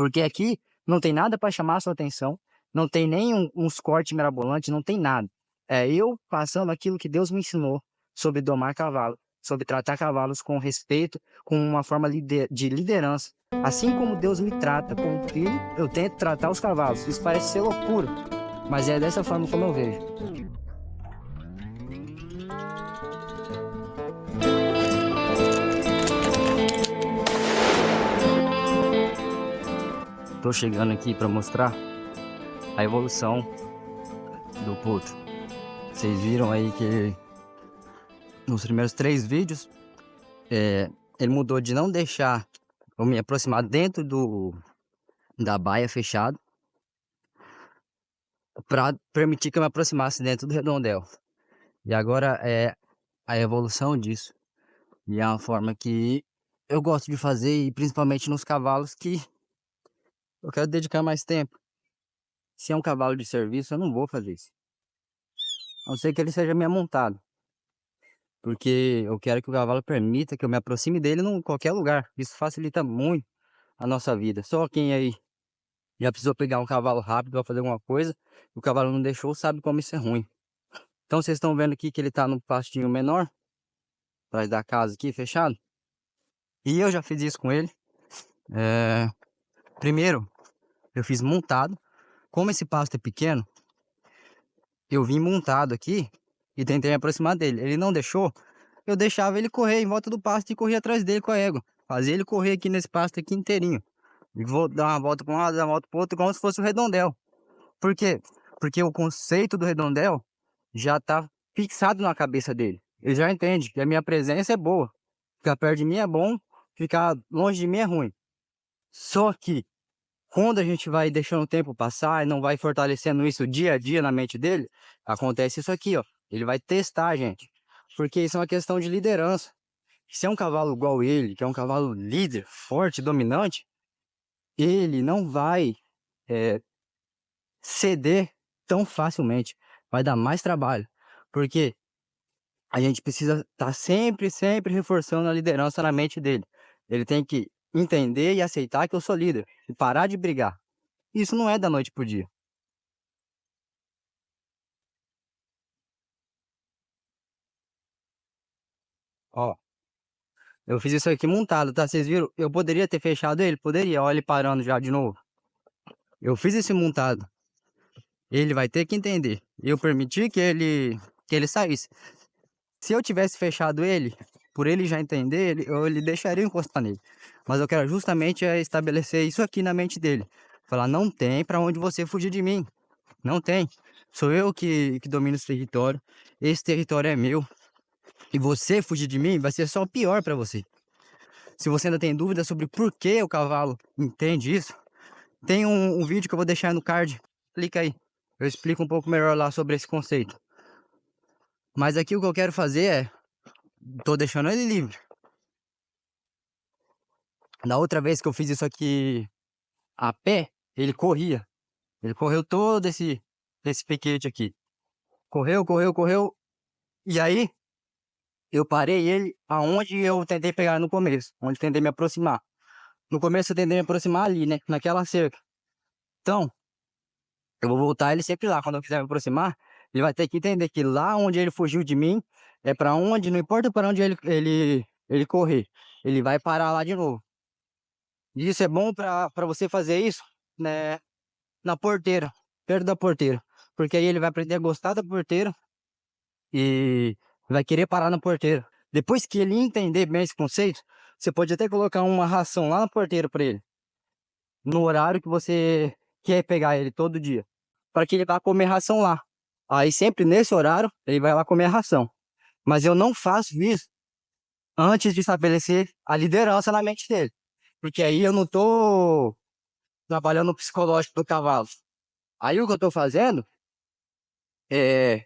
Porque aqui não tem nada para chamar a sua atenção, não tem nem uns cortes mirabolantes, não tem nada. É eu passando aquilo que Deus me ensinou sobre domar cavalo, sobre tratar cavalos com respeito, com uma forma de liderança. Assim como Deus me trata como filho, eu tento tratar os cavalos. Isso parece ser loucura, mas é dessa forma como eu vejo. Tô chegando aqui para mostrar a evolução do Potro. Vocês viram aí que nos primeiros 3 vídeos ele mudou de não deixar eu me aproximar dentro da baia fechado para permitir que eu me aproximasse dentro do redondel. E agora é a evolução disso. E é uma forma que eu gosto de fazer, e principalmente nos cavalos que eu quero dedicar mais tempo. Se é um cavalo de serviço, eu não vou fazer isso. A não ser que ele seja bem montado. Porque eu quero que o cavalo permita que eu me aproxime dele em qualquer lugar. Isso facilita muito a nossa vida. Só quem aí já precisou pegar um cavalo rápido para fazer alguma coisa, o cavalo não deixou, sabe como isso é ruim. Então vocês estão vendo aqui que ele está no pastinho menor, atrás da casa aqui, fechado. E eu já fiz isso com ele. Primeiro, eu fiz montado. Como esse pasto é pequeno, eu vim montado aqui e tentei me aproximar dele. Ele não deixou, eu deixava ele correr em volta do pasto e corria atrás dele com a égua. Fazia ele correr aqui nesse pasto aqui inteirinho. E vou dar uma volta para um lado, dar uma volta para o outro, como se fosse o redondel. Por quê? Porque o conceito do redondel já está fixado na cabeça dele. Ele já entende que a minha presença é boa. Ficar perto de mim é bom, ficar longe de mim é ruim. Só que quando a gente vai deixando o tempo passar e não vai fortalecendo isso dia a dia na mente dele, acontece isso aqui, ó. Ele vai testar, gente. Porque isso é uma questão de liderança. Se é um cavalo igual ele, que é um cavalo líder, forte, dominante, ele não vai ceder tão facilmente. Vai dar mais trabalho. Porque a gente precisa estar sempre reforçando a liderança na mente dele. Ele tem que entender e aceitar que eu sou líder. E parar de brigar. Isso não é da noite pro dia. Ó, eu fiz isso aqui montado, tá? Vocês viram? Eu poderia ter fechado ele? Poderia. Olha ele parando já de novo. Eu fiz esse montado. Ele vai ter que entender. Eu permiti que ele saísse. Se eu tivesse fechado ele, por ele já entender, ele deixaria eu encostar nele. Mas eu quero justamente estabelecer isso aqui na mente dele. Falar, não tem para onde você fugir de mim. Não tem. Sou eu que domino esse território. Esse território é meu. E você fugir de mim vai ser só pior para você. Se você ainda tem dúvida sobre por que o cavalo entende isso, tem um vídeo que eu vou deixar no card. Clica aí. Eu explico um pouco melhor lá sobre esse conceito. Mas aqui o que eu quero fazer é... tô deixando ele livre. Da outra vez que eu fiz isso aqui a pé, ele corria. Ele correu todo esse piquete aqui. Correu. E aí, eu parei ele aonde eu tentei pegar no começo. Onde eu tentei me aproximar. No começo eu tentei me aproximar ali, né? Naquela cerca. Então, eu vou voltar ele sempre lá. Quando eu quiser me aproximar, ele vai ter que entender que lá onde ele fugiu de mim, é para onde, não importa para onde ele correr. Ele vai parar lá de novo. E isso é bom para você fazer isso, né? Na porteira, perto da porteira. Porque aí ele vai aprender a gostar da porteira e vai querer parar na porteira. Depois que ele entender bem esse conceito, você pode até colocar uma ração lá na porteira para ele. No horário que você quer pegar ele todo dia. Para que ele vá comer ração lá. Aí sempre nesse horário, ele vai lá comer a ração. Mas eu não faço isso antes de estabelecer a liderança na mente dele. Porque aí eu não tô trabalhando no psicológico do cavalo. Aí o que eu tô fazendo é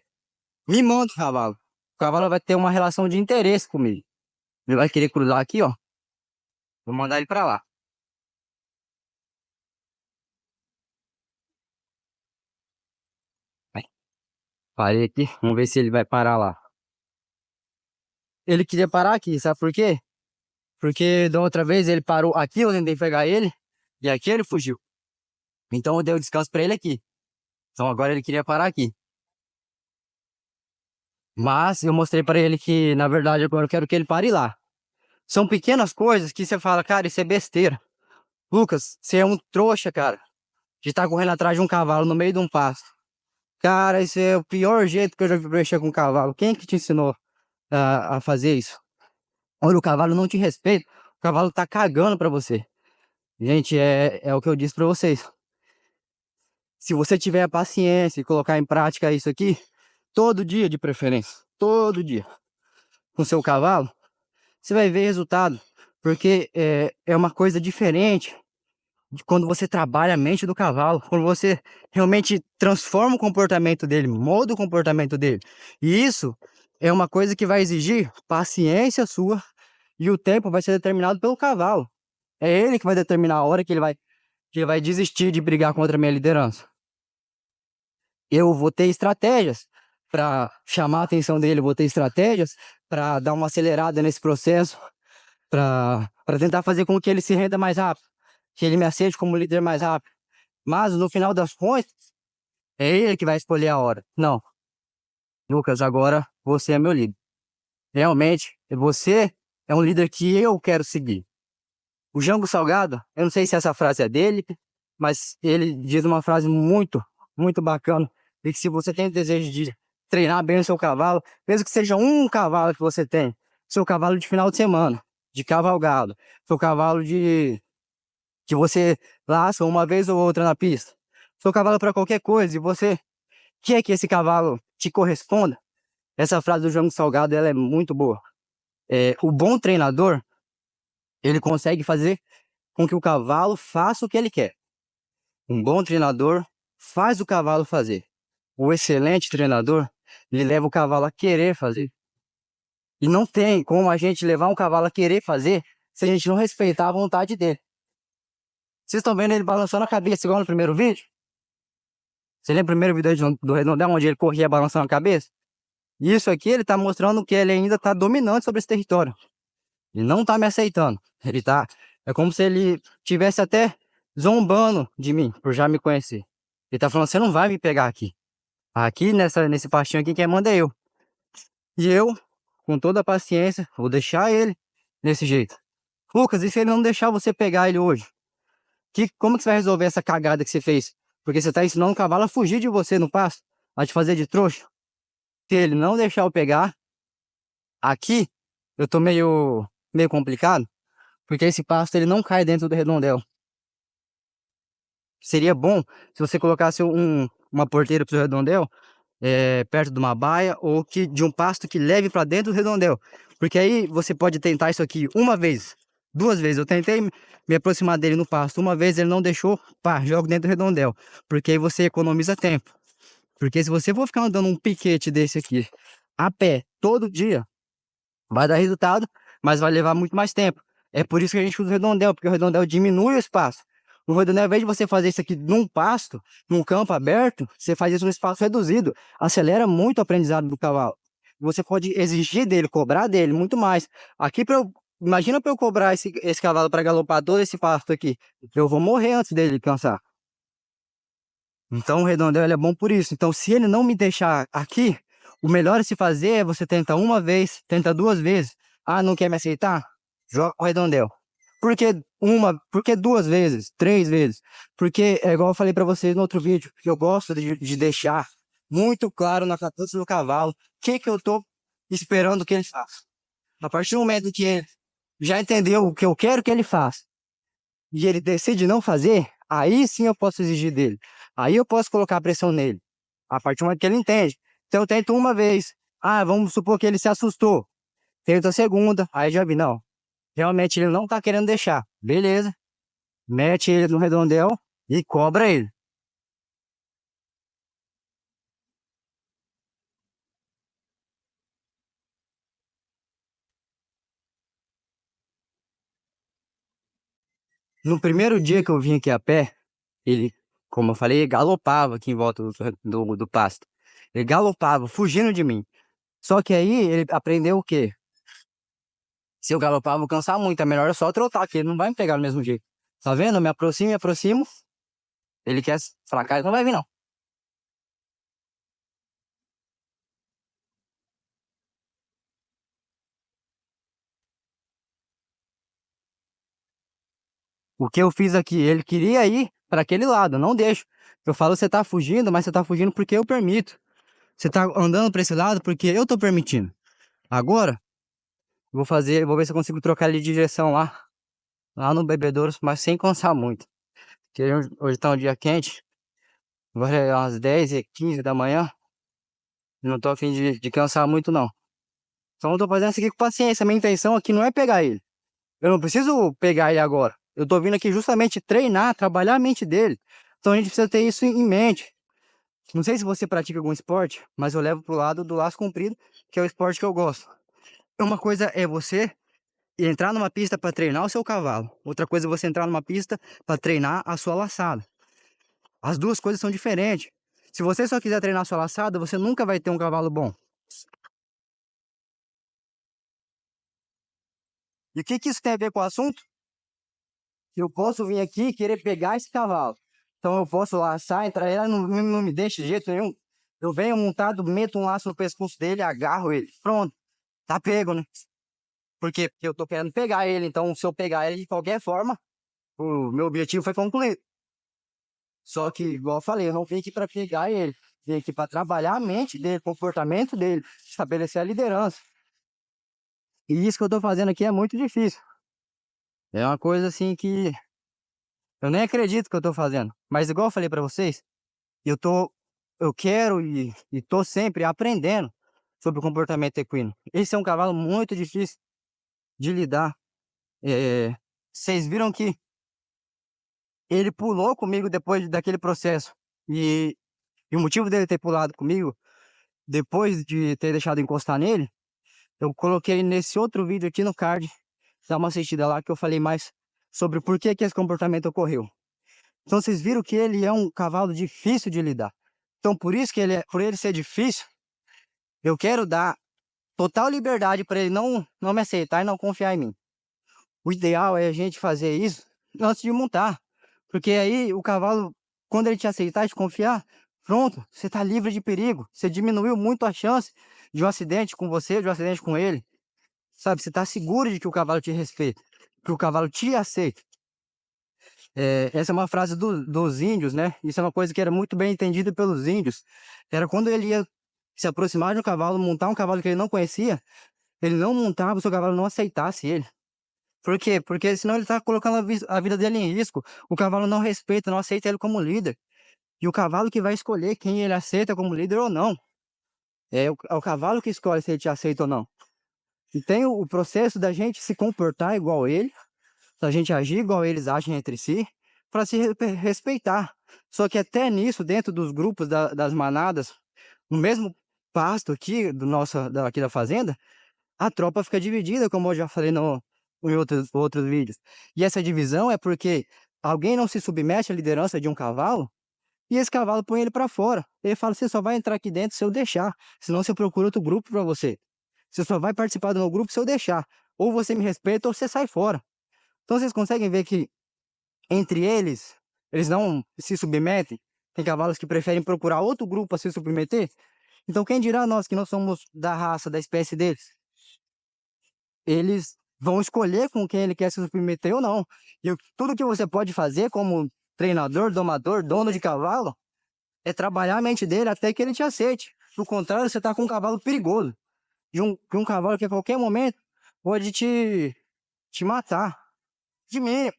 mimando o cavalo. O cavalo vai ter uma relação de interesse comigo. Ele vai querer cruzar aqui, ó. Vou mandar ele pra lá. Vai. Parei aqui. Vamos ver se ele vai parar lá. Ele queria parar aqui, sabe por quê? Porque da outra vez ele parou aqui, eu tentei pegar ele. E aqui ele fugiu. Então eu dei o descanso pra ele aqui. Então agora ele queria parar aqui. Mas eu mostrei pra ele que, na verdade, agora eu quero que ele pare lá. São pequenas coisas que você fala, cara, isso é besteira. Lucas, você é um trouxa, cara, de estar correndo atrás de um cavalo no meio de um pasto. Cara, isso é o pior jeito que eu já vi pra mexer com um cavalo. Quem que te ensinou a fazer isso? Olha, o cavalo não te respeita. O cavalo tá cagando pra você. Gente, é o que eu disse pra vocês. Se você tiver a paciência e colocar em prática isso aqui, todo dia de preferência, todo dia, com seu cavalo, você vai ver resultado. Porque é uma coisa diferente de quando você trabalha a mente do cavalo, quando você realmente transforma o comportamento dele, molda o comportamento dele. E isso é uma coisa que vai exigir paciência sua e o tempo vai ser determinado pelo cavalo. É ele que vai determinar a hora que ele vai desistir de brigar contra a minha liderança. Eu vou ter estratégias para chamar a atenção dele, vou ter estratégias para dar uma acelerada nesse processo, para tentar fazer com que ele se renda mais rápido, que ele me aceite como líder mais rápido. Mas no final das contas, é ele que vai escolher a hora. Não, Lucas, agora você é meu líder. Realmente, você é um líder que eu quero seguir. O Jango Salgado, eu não sei se essa frase é dele, mas ele diz uma frase muito bacana, de que se você tem o desejo de treinar bem o seu cavalo, mesmo que seja um cavalo que você tem, seu cavalo de final de semana, de cavalgado, seu cavalo de que você laça uma vez ou outra na pista, seu cavalo para qualquer coisa, e você quer que esse cavalo te corresponda, essa frase do Jango Salgado, ela é muito boa. O bom treinador, ele consegue fazer com que o cavalo faça o que ele quer. Um bom treinador faz o cavalo fazer. O excelente treinador, ele leva o cavalo a querer fazer. E não tem como a gente levar um cavalo a querer fazer se a gente não respeitar a vontade dele. Vocês estão vendo ele balançando a cabeça igual no primeiro vídeo? Você lembra o primeiro vídeo do Redondel, onde ele corria balançando a cabeça? Isso aqui ele está mostrando que ele ainda está dominante sobre esse território. Ele não está me aceitando. Ele tá. É como se ele tivesse até zombando de mim, por já me conhecer. Ele tá falando, você não vai me pegar aqui. Aqui nesse pastinho aqui, quem manda é eu. E eu, com toda a paciência, vou deixar ele desse jeito. Lucas, e se ele não deixar você pegar ele hoje? Como que você vai resolver essa cagada que você fez? Porque você tá ensinando o cavalo a fugir de você no pasto, a te fazer de trouxa. Se ele não deixar eu pegar, aqui eu tô meio complicado, porque esse pasto ele não cai dentro do redondel. Seria bom se você colocasse uma porteira para o redondel, perto de uma baia ou de um pasto que leve para dentro do redondel. Porque aí você pode tentar isso aqui uma vez, duas vezes. Eu tentei me aproximar dele no pasto. Uma vez ele não deixou, pá, jogo dentro do redondel. Porque aí você economiza tempo. Porque se você for ficar andando um piquete desse aqui a pé todo dia, vai dar resultado, mas vai levar muito mais tempo. É por isso que a gente usa o redondel, porque o redondel diminui o espaço. No redondel, ao invés de você fazer isso aqui num pasto, num campo aberto, você faz isso num espaço reduzido. Acelera muito o aprendizado do cavalo. Você pode exigir dele, cobrar dele muito mais. Aqui, imagina para eu cobrar esse cavalo para galopar todo esse pasto aqui. Eu vou morrer antes dele cansar. Então o redondel ele é bom por isso. Então se ele não me deixar aqui, o melhor a se fazer é você tenta uma vez, tenta duas vezes. Ah, não quer me aceitar? Joga o redondel. Por que uma? Por que duas vezes? Três vezes? Porque é igual eu falei para vocês no outro vídeo, que eu gosto de deixar muito claro na cabeça do cavalo o que eu tô esperando que ele faça. A partir do momento que ele já entendeu o que eu quero que ele faça e ele decide não fazer, aí sim eu posso exigir dele. Aí eu posso colocar pressão nele. A partir do momento que ele entende. Então eu tento uma vez. Ah, vamos supor que ele se assustou. Tento a segunda. Aí já vi, não. Realmente ele não tá querendo deixar. Beleza. Mete ele no redondel e cobra ele. No primeiro dia que eu vim aqui a pé, ele, como eu falei, galopava aqui em volta do pasto. Ele galopava, fugindo de mim. Só que aí ele aprendeu o quê? Se eu galopar, eu vou cansar muito. É melhor eu só trotar, que ele não vai me pegar do mesmo jeito. Tá vendo? Eu me aproximo. Ele quer fracar, ele não vai vir, não. O que eu fiz aqui? Ele queria ir para aquele lado, não deixo. Eu falo, você tá fugindo, mas você tá fugindo porque eu permito. Você tá andando para esse lado porque eu tô permitindo. Agora, vou ver se eu consigo trocar ele de direção lá no bebedouro, mas sem cansar muito. Porque hoje tá um dia quente, agora é umas 10h15 da manhã, não tô a fim de cansar muito não. Então eu tô fazendo isso aqui com paciência, minha intenção aqui não é pegar ele. Eu não preciso pegar ele agora. Eu tô vindo aqui justamente treinar, trabalhar a mente dele. Então a gente precisa ter isso em mente. Não sei se você pratica algum esporte, mas eu levo pro lado do laço comprido, que é o esporte que eu gosto. Uma coisa é você entrar numa pista para treinar o seu cavalo. Outra coisa é você entrar numa pista para treinar a sua laçada. As duas coisas são diferentes. Se você só quiser treinar a sua laçada, você nunca vai ter um cavalo bom. E o que que isso tem a ver com o assunto? Eu posso vir aqui e querer pegar esse cavalo. Então eu posso laçar, entrar, ela não me deixa de jeito nenhum. Eu venho montado, meto um laço no pescoço dele, agarro ele. Pronto, tá pego, né? Por quê? Porque eu tô querendo pegar ele. Então, se eu pegar ele de qualquer forma, o meu objetivo foi concluído. Só que, igual eu falei, eu não vim aqui para pegar ele. Vim aqui para trabalhar a mente dele, o comportamento dele, estabelecer a liderança. E isso que eu tô fazendo aqui é muito difícil. É uma coisa assim que eu nem acredito que eu tô fazendo. Mas igual eu falei para vocês, eu tô, eu quero e tô sempre aprendendo sobre o comportamento equino. Esse é um cavalo muito difícil de lidar. Vocês viram que ele pulou comigo depois daquele processo. E o motivo dele ter pulado comigo, depois de ter deixado encostar nele, eu coloquei nesse outro vídeo aqui no card. Dá uma assistida lá que eu falei mais sobre por que que esse comportamento ocorreu. Então vocês viram que ele é um cavalo difícil de lidar. Então por isso que por ele ser difícil, eu quero dar total liberdade para ele não me aceitar e não confiar em mim. O ideal é a gente fazer isso antes de montar. Porque aí o cavalo, quando ele te aceitar e te confiar, pronto, você está livre de perigo. Você diminuiu muito a chance de um acidente com você, de um acidente com ele. Sabe, você está seguro de que o cavalo te respeita, que o cavalo te aceita. Essa é uma frase dos índios, né? Isso é uma coisa que era muito bem entendida pelos índios. Era quando ele ia se aproximar de um cavalo, montar um cavalo que ele não conhecia, ele não montava se o cavalo não aceitasse ele. Por quê? Porque senão ele está colocando a vida dele em risco. O cavalo não respeita, não aceita ele como líder. E o cavalo que vai escolher quem ele aceita como líder ou não. É o cavalo que escolhe se ele te aceita ou não. E tem o processo da gente se comportar igual ele, da gente agir igual eles agem entre si, para se respeitar. Só que até nisso, dentro dos grupos das manadas, no mesmo pasto aqui aqui da fazenda, a tropa fica dividida, como eu já falei em outros vídeos. E essa divisão é porque alguém não se submete à liderança de um cavalo e esse cavalo põe ele para fora. Ele fala: você só vai entrar aqui dentro se eu deixar, senão você procura outro grupo para você. Você só vai participar do meu grupo se eu deixar. Ou você me respeita ou você sai fora. Então vocês conseguem ver que entre eles não se submetem. Tem cavalos que preferem procurar outro grupo para se submeter. Então quem dirá nós que não somos da raça, da espécie deles? Eles vão escolher com quem ele quer se submeter ou não. E tudo que você pode fazer como treinador, domador, dono de cavalo, é trabalhar a mente dele até que ele te aceite. Do contrário, você está com um cavalo perigoso. De um cavalo que a qualquer momento pode te matar. De mim, a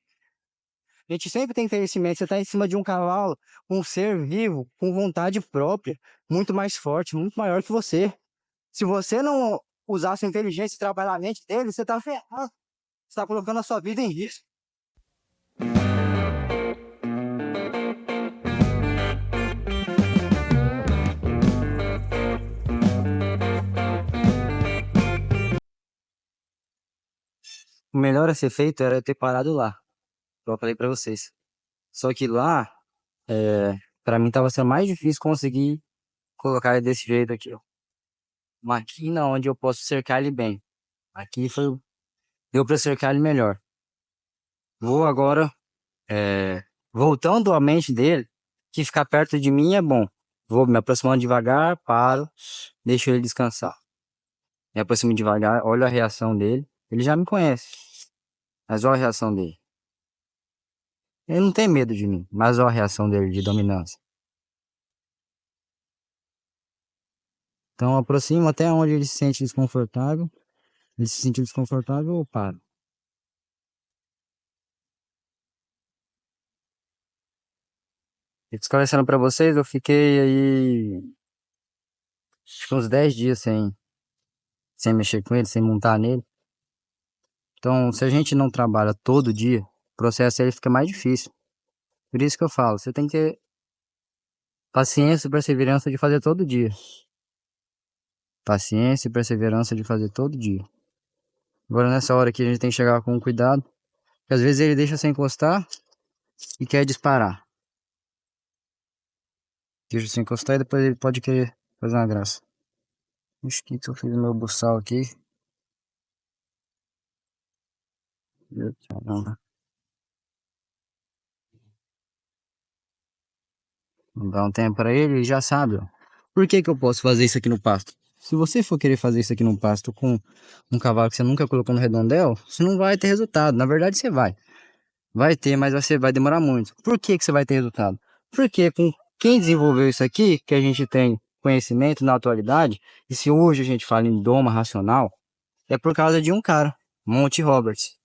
gente sempre tem que ter esse mente. Você está em cima de um cavalo, um ser vivo, com vontade própria, muito mais forte, muito maior que você. Se você não usar sua inteligência e trabalhar a mente dele, você está ferrado. Você está colocando a sua vida em risco. O melhor a ser feito era eu ter parado lá, como eu falei pra vocês. Só que lá, pra mim tava sendo mais difícil conseguir colocar ele desse jeito aqui, ó. Mas aqui não, onde eu posso cercar ele bem. Aqui deu pra cercar ele melhor. Vou agora é, voltando à mente dele, que ficar perto de mim é bom. Vou me aproximando devagar, paro, deixo ele descansar. Me aproximo devagar, olho a reação dele. Ele já me conhece, mas olha a reação dele. Ele não tem medo de mim, mas olha a reação dele de dominância. Então eu aproximo até onde ele se sente desconfortável. Ele se sentir desconfortável, eu paro. E esclarecendo pra vocês, eu fiquei aí acho que uns 10 dias sem mexer com ele, sem montar nele. Então, se a gente não trabalha todo dia, o processo ele fica mais difícil. Por isso que eu falo, você tem que ter paciência e perseverança de fazer todo dia. Paciência e perseverança de fazer todo dia. Agora nessa hora aqui a gente tem que chegar com cuidado, porque às vezes ele deixa sem encostar e quer disparar. Deixa sem encostar e depois ele pode querer fazer uma graça. Acho que eu fiz o meu buçal aqui. Caramba. Vou dar um tempo pra ele, ele já sabe, ó. Por que que eu posso fazer isso aqui no pasto? Se você for querer fazer isso aqui no pasto com um cavalo que você nunca colocou no redondel, você não vai ter resultado. Na verdade, você vai. Vai ter, mas você vai demorar muito. Por que que você vai ter resultado? Porque com quem desenvolveu isso aqui, que a gente tem conhecimento na atualidade, e se hoje a gente fala em doma racional, é por causa de um cara, Monty Roberts.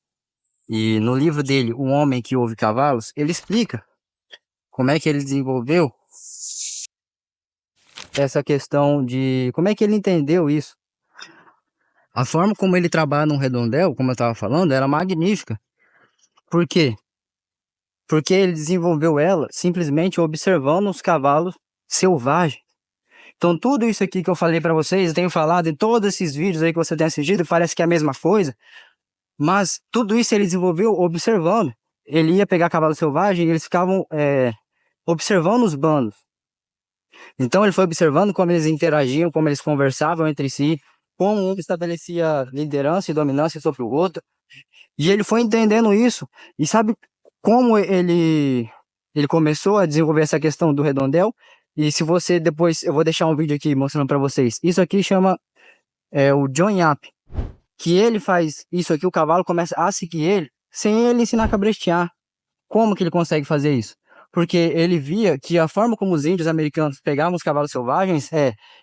E no livro dele, O Homem que Ouve Cavalos, ele explica como é que ele desenvolveu essa questão de como é que ele entendeu isso. A forma como ele trabalha num redondel, como eu estava falando, era magnífica. Por quê? Porque ele desenvolveu ela simplesmente observando os cavalos selvagens. Então tudo isso aqui que eu falei para vocês, eu tenho falado em todos esses vídeos aí que você tem assistido, parece que é a mesma coisa, mas tudo isso ele desenvolveu observando. Ele ia pegar cavalo selvagem e eles ficavam observando os bandos. Então ele foi observando como eles interagiam, como eles conversavam entre si, como um estabelecia liderança e dominância sobre o outro. E ele foi entendendo isso. E sabe como ele começou a desenvolver essa questão do redondel? E se você depois, eu vou deixar um vídeo aqui mostrando para vocês. Isso aqui chama o John Yap. Que ele faz isso aqui, o cavalo começa a seguir ele, sem ele ensinar a cabrestear. Como que ele consegue fazer isso? Porque ele via que a forma como os índios americanos pegavam os cavalos selvagens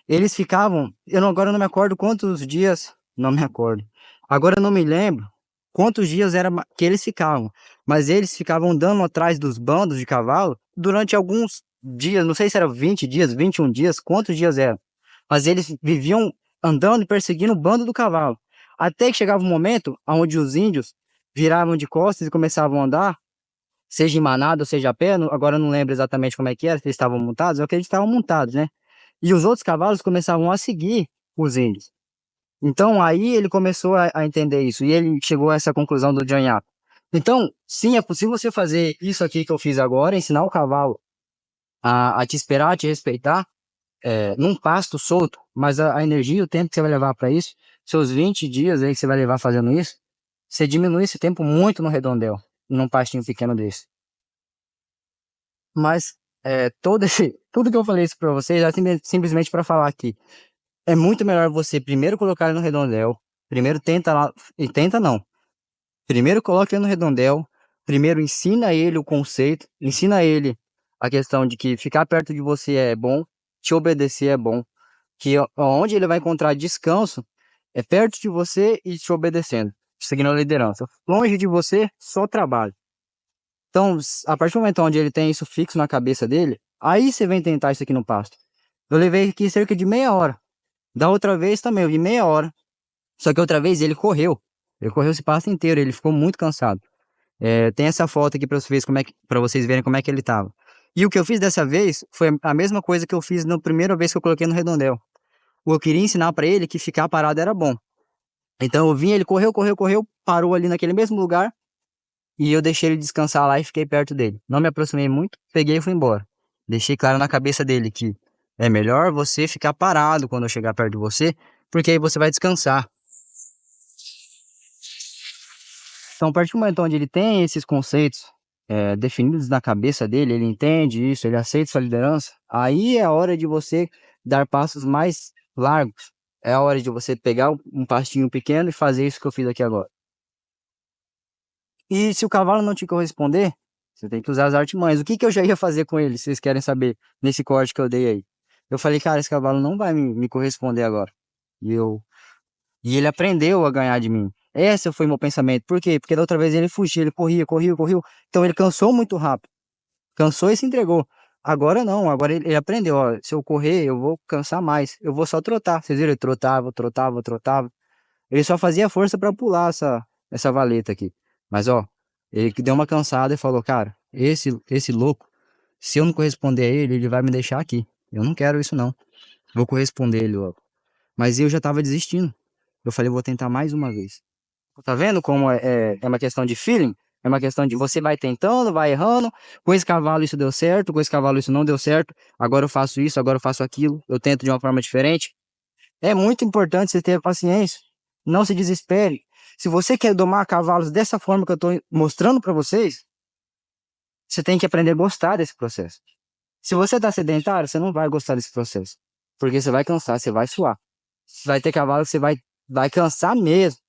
eles ficavam, agora eu não me acordo quantos dias, não me acordo. Agora eu não me lembro quantos dias era que eles ficavam, mas eles ficavam andando atrás dos bandos de cavalo durante alguns dias, não sei se era 20 dias, 21 dias, quantos dias era. Mas eles viviam andando e perseguindo o bando do cavalo. Até que chegava um momento onde os índios viravam de costas e começavam a andar, seja em manada ou seja a pé, agora eu não lembro exatamente como é que era, se eles estavam montados, eu acredito que estavam montados, né? E os outros cavalos começavam a seguir os índios. Então aí ele começou a entender isso, e ele chegou a essa conclusão do John Yap. Então, sim, é possível você fazer isso aqui que eu fiz agora, ensinar o cavalo a te esperar, a te respeitar, num pasto solto, mas a energia e o tempo que você vai levar para isso, seus 20 dias aí que você vai levar fazendo isso, você diminui esse tempo muito no redondel, num pastinho pequeno desse. Mas tudo que eu falei isso para vocês é simplesmente para falar que é muito melhor você primeiro colocar ele no redondel, primeiro tenta lá, e tenta não, primeiro coloca ele no redondel, primeiro ensina ele o conceito, ensina ele a questão de que ficar perto de você é bom, te obedecer é bom, que onde ele vai encontrar descanso é perto de você e te obedecendo, seguindo a liderança. Longe de você, só trabalho. Então, a partir do momento onde ele tem isso fixo na cabeça dele, aí você vem tentar isso aqui no pasto. Eu levei aqui cerca de meia hora. Da outra vez também, eu vi meia hora. Só que outra vez ele correu. Ele correu esse pasto inteiro, ele ficou muito cansado. Tem essa foto aqui para vocês, para vocês verem como é que ele estava. E o que eu fiz dessa vez foi a mesma coisa que eu fiz na primeira vez que eu coloquei no redondel. Eu queria ensinar para ele que ficar parado era bom. Então eu vim, ele correu, correu, correu, parou ali naquele mesmo lugar e eu deixei ele descansar lá e fiquei perto dele. Não me aproximei muito, peguei e fui embora. Deixei claro na cabeça dele que é melhor você ficar parado quando eu chegar perto de você, porque aí você vai descansar. Então, a partir do momento onde ele tem esses conceitos, definidos na cabeça dele, ele entende isso, ele aceita sua liderança, aí é a hora de você dar passos mais largos. É a hora de você pegar um pastinho pequeno e fazer isso que eu fiz aqui agora. E se o cavalo não te corresponder, você tem que usar as artimanhas. O que que eu já ia fazer com ele, se vocês querem saber, nesse corte que eu dei aí? Eu falei, cara, esse cavalo não vai me corresponder agora. E eu E ele aprendeu a ganhar de mim. Esse foi meu pensamento. Por quê? Porque da outra vez ele fugia, ele corria, corria, corria. Então ele cansou muito rápido. Cansou e se entregou. Agora não, agora ele aprendeu, ó, se eu correr, eu vou cansar mais. Eu vou só trotar. Vocês viram? Ele trotava, trotava, trotava. Ele só fazia força para pular essa valeta aqui. Mas ó, ele que deu uma cansada e falou, cara, esse louco, se eu não corresponder a ele, ele vai me deixar aqui. Eu não quero isso não. Vou corresponder ele logo. Mas eu já tava desistindo. Eu falei, vou tentar mais uma vez. Tá vendo como é uma questão de feeling? É uma questão de você vai tentando, vai errando. Com esse cavalo isso deu certo, com esse cavalo isso não deu certo. Agora eu faço isso, agora eu faço aquilo. Eu tento de uma forma diferente. É muito importante você ter paciência. Não se desespere. Se você quer domar cavalos dessa forma que eu estou mostrando para vocês, você tem que aprender a gostar desse processo. Se você está sedentário, você não vai gostar desse processo. Porque você vai cansar, você vai suar. Vai ter cavalo que você vai cansar mesmo.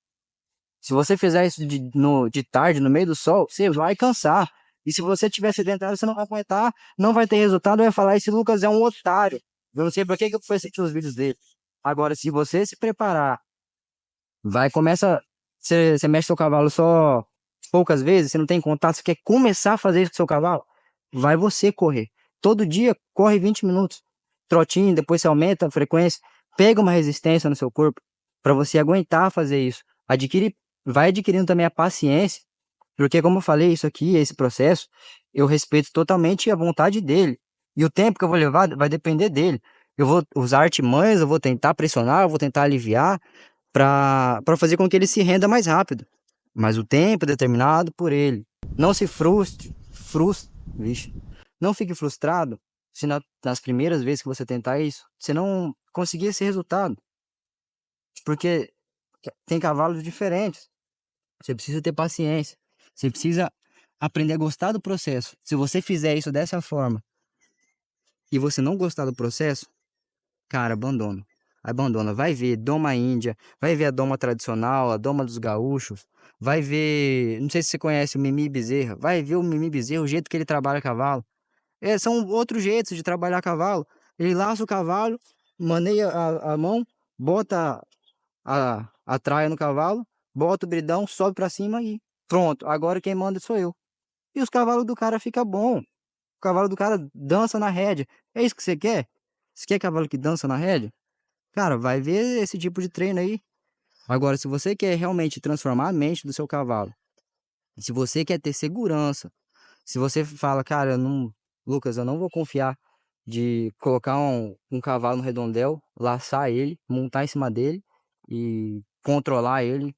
Se você fizer isso de tarde, no meio do sol, você vai cansar. E se você tiver sedentário, você não vai aguentar, não vai ter resultado, vai falar, esse Lucas é um otário. Eu não sei por que que eu fui assistir os vídeos dele. Agora, se você se preparar, começa, você mexe seu cavalo só poucas vezes, você não tem contato, você quer começar a fazer isso com seu cavalo, vai você correr. Todo dia, corre 20 minutos. Trotinho, depois você aumenta a frequência, pega uma resistência no seu corpo, para você aguentar fazer isso. Vai adquirindo também a paciência, porque como eu falei, isso aqui, esse processo, eu respeito totalmente a vontade dele. E o tempo que eu vou levar vai depender dele. Eu vou usar artimanhas, eu vou tentar pressionar, eu vou tentar aliviar, para fazer com que ele se renda mais rápido. Mas o tempo é determinado por ele. Não se vixe, não fique frustrado se nas primeiras vezes que você tentar isso, você não conseguir esse resultado. Porque tem cavalos diferentes. Você precisa ter paciência. Você precisa aprender a gostar do processo. Se você fizer isso dessa forma e você não gostar do processo, cara, abandona. Abandona. Vai ver doma índia, vai ver a doma tradicional, a doma dos gaúchos, vai ver, não sei se você conhece o Mimi Bezerra, vai ver o Mimi Bezerra, o jeito que ele trabalha cavalo. São outros jeitos de trabalhar cavalo. Ele laça o cavalo, maneia a mão, bota a traia no cavalo, bota o bridão, sobe pra cima e pronto. Agora quem manda sou eu. E os cavalos do cara fica bom. O cavalo do cara dança na rédea. É isso que você quer? Você quer cavalo que dança na rédea? Cara, vai ver esse tipo de treino aí. Agora, se você quer realmente transformar a mente do seu cavalo, se você quer ter segurança, se você fala, cara, Lucas, eu não vou confiar de colocar um cavalo no redondel, laçar ele, montar em cima dele e controlar ele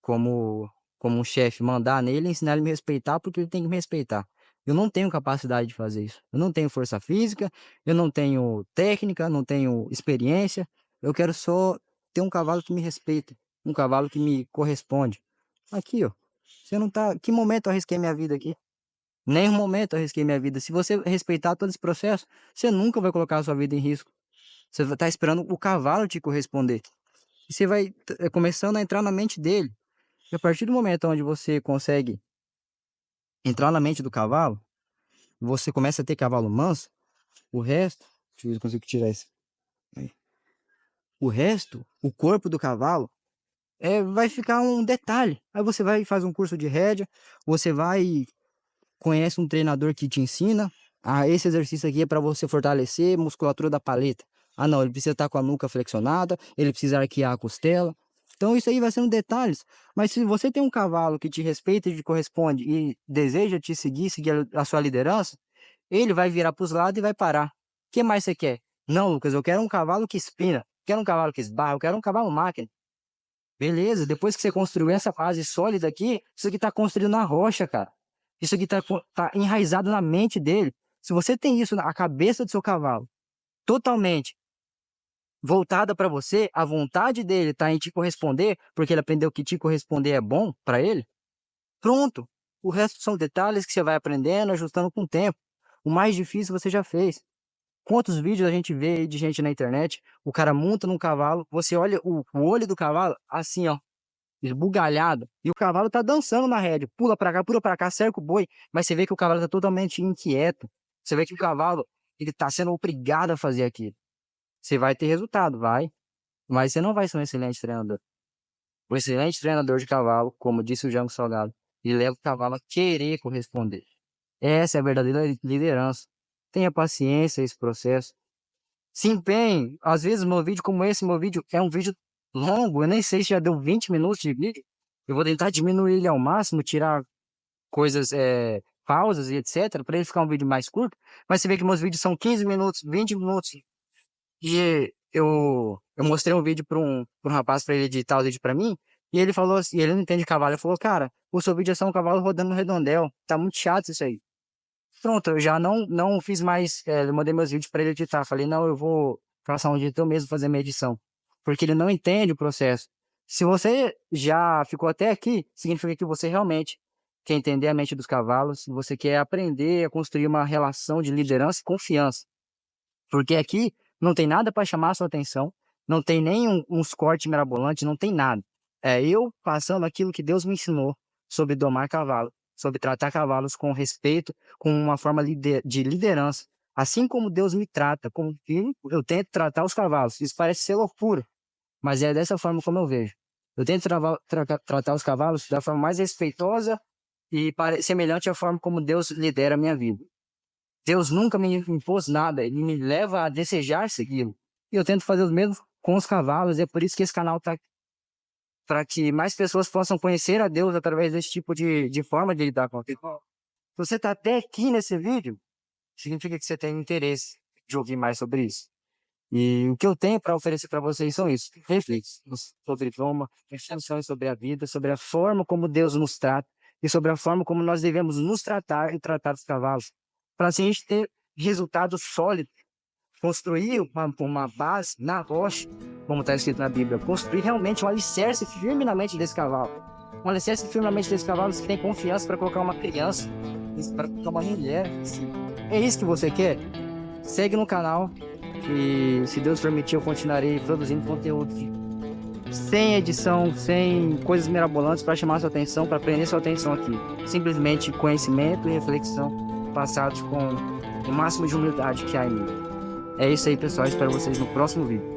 como, como um chefe, mandar nele e ensinar ele a me respeitar porque ele tem que me respeitar. Eu não tenho capacidade de fazer isso. Eu não tenho força física, eu não tenho técnica, não tenho experiência. Eu quero só ter um cavalo que me respeita, um cavalo que me corresponde. Aqui, ó. Você não tá. Que momento eu arrisquei minha vida aqui? Nenhum momento eu arrisquei minha vida. Se você respeitar todo esse processo, você nunca vai colocar a sua vida em risco. Você vai estar esperando o cavalo te corresponder. E você vai começando a entrar na mente dele. E a partir do momento onde você consegue entrar na mente do cavalo, você começa a ter cavalo manso, o resto, deixa eu ver se eu consigo tirar isso. O resto, o corpo do cavalo, vai ficar um detalhe. Aí você vai e faz um curso de rédea, você vai e conhece um treinador que te ensina. Ah, esse exercício aqui é para você fortalecer a musculatura da paleta. Ah, não, ele precisa estar com a nuca flexionada, ele precisa arquear a costela. Então isso aí vai sendo detalhes. Mas se você tem um cavalo que te respeita e te corresponde e deseja te seguir, seguir a sua liderança, ele vai virar para os lados e vai parar. O que mais você quer? Não, Lucas, eu quero um cavalo que espina, quero um cavalo que esbarra, eu quero um cavalo máquina. Beleza, depois que você construiu essa base sólida aqui, isso aqui está construído na rocha, cara. Isso aqui tá enraizado na mente dele. Se você tem isso na cabeça do seu cavalo, totalmente voltada para você, a vontade dele tá em te corresponder, porque ele aprendeu que te corresponder é bom para ele, pronto. O resto são detalhes que você vai aprendendo, ajustando com o tempo. O mais difícil você já fez. Quantos vídeos a gente vê aí de gente na internet, o cara monta num cavalo, você olha o olho do cavalo, assim, ó, esbugalhado, e o cavalo tá dançando na rédea, pula pra cá, cerca o boi, mas você vê que o cavalo tá totalmente inquieto. Você vê que o cavalo, ele tá sendo obrigado a fazer aquilo. Você vai ter resultado, vai, mas você não vai ser um excelente treinador. O excelente treinador de cavalo, como disse o Jango Salgado, ele leva o cavalo a querer corresponder. Essa é a verdadeira liderança. Tenha paciência esse processo. Se empenhe. Às vezes, meu vídeo como esse, meu vídeo é um vídeo longo. Eu nem sei se já deu 20 minutos de vídeo. Eu vou tentar diminuir ele ao máximo, tirar coisas, pausas e etc, para ele ficar um vídeo mais curto. Mas você vê que meus vídeos são 15 minutos, 20 minutos. E eu mostrei um vídeo pra um rapaz para ele editar o vídeo para mim. E ele falou assim, ele não entende cavalo. Ele falou, cara, o seu vídeo é só um cavalo rodando no redondel. Tá muito chato isso aí. Pronto, eu já não fiz mais, eu mandei meus vídeos para ele editar. Falei, não, eu vou passar um dia eu mesmo fazer minha edição. Porque ele não entende o processo. Se você já ficou até aqui, significa que você realmente quer entender a mente dos cavalos, você quer aprender a construir uma relação de liderança e confiança. Porque aqui não tem nada para chamar a sua atenção, não tem nem uns cortes mirabolantes, não tem nada. É eu passando aquilo que Deus me ensinou sobre domar cavalo, sobre tratar cavalos com respeito, com uma forma de liderança. Assim como Deus me trata como filho, eu tento tratar os cavalos. Isso parece ser loucura, mas é dessa forma como eu vejo. Eu tento tratar os cavalos da forma mais respeitosa e semelhante à forma como Deus lidera a minha vida. Deus nunca me impôs nada, ele me leva a desejar segui-lo. E eu tento fazer o mesmo com os cavalos, é por isso que esse canal está para que mais pessoas possam conhecer a Deus através desse tipo de forma de lidar com o animal. Se você está até aqui nesse vídeo, significa que você tem interesse de ouvir mais sobre isso. E o que eu tenho para oferecer para vocês são isso: reflexões sobre Roma, reflexões sobre a vida, sobre a forma como Deus nos trata e sobre a forma como nós devemos nos tratar e tratar os cavalos, para assim a gente ter resultados sólidos, construir uma base na rocha, como está escrito na Bíblia, construir realmente um alicerce firme na mente desse cavalo. Um alicerce firme na mente desse cavalo que tem confiança para colocar uma criança, para colocar uma mulher. É isso que você quer? Segue no canal e, se Deus permitir, eu continuarei produzindo conteúdo sem edição, sem coisas mirabolantes para chamar sua atenção, para prender sua atenção aqui. Simplesmente conhecimento e reflexão passados com o máximo de humildade que há em mim. É isso aí, pessoal. Espero vocês no próximo vídeo.